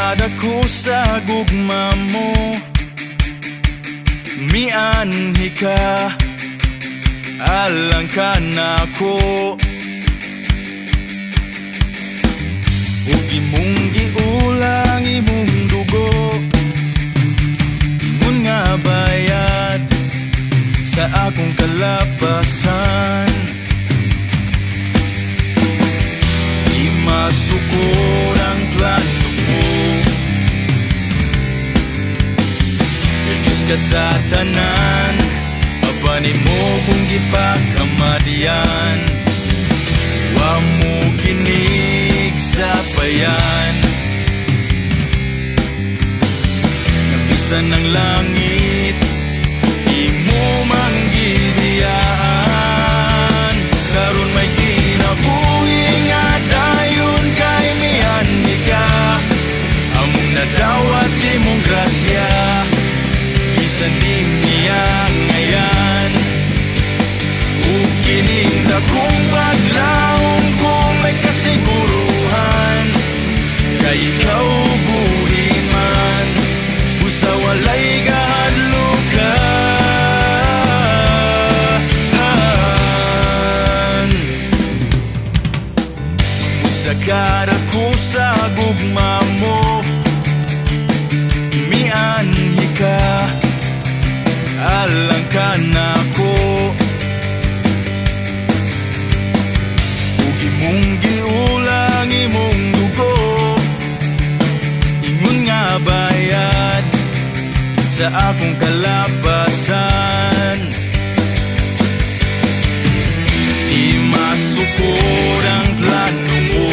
kadako sa gugma mo, mianhi ka, alang ka na ko. Ug imong giulang imong dugo, ingon nga bayad sa akong kalapasan. Di masukor ang plano mo, Diyos ka sa tanan, apanin mo kung gipakamadyan. Wa mo kinig sa payan, napisan ng langit, di mo manggibiyaan. Karon may kinabuhi nga dayon kay mianhi ka, among nadawat imong grasya, bisan di niya ngayan. Ug kining dakong paglaom ko may kasiguruhan, kay ikaw buhi man, usa walay kahadlukan. Sa kadako sa gugma mo, mianhi ka, alang ka na ko. Ug imong giulang imong dugo, ingon nga bayad sa akong kalapasan. Di masukor ang plano mo,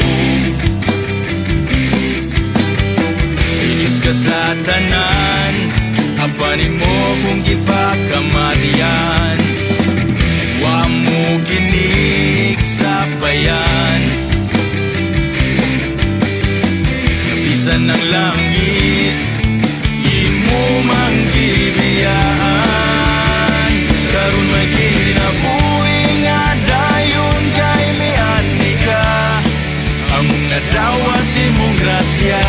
Diyos ka sa tanan, apanin mo kung gipakamadyan. Wa mo kinig sa payan, napisan ng langit, di mo manggibiyaan. Karon may kinabuhi nga dayon kay mianhi ka, among nadawat imong grasya,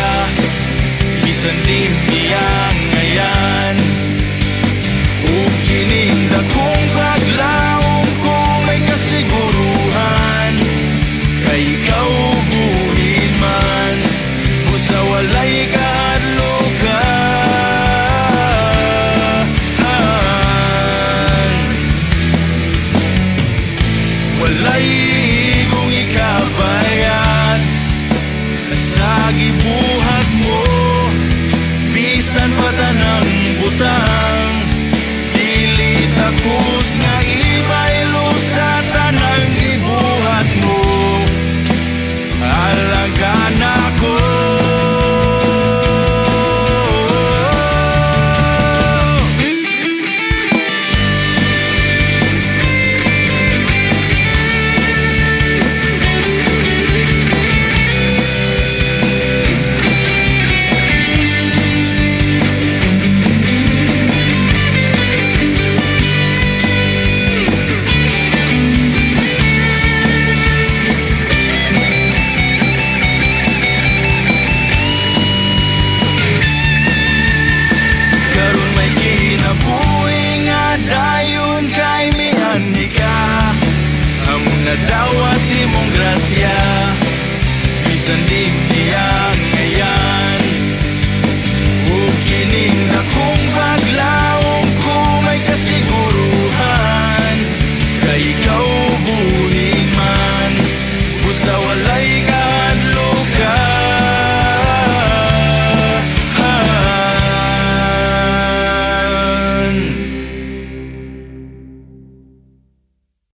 bisan di niya ngayan. Ug kining dakong paglaom ko may kasiguruhan, kay ikaw buhin man, busa walay kahadlukan. Walay igong ikabayad sa gibuhat mo, bisan pa tanang butang. Dili takos nga ibaylo sa tanang gibuhat mo, alang ka na ko. Nadawat imong grasya, bisan di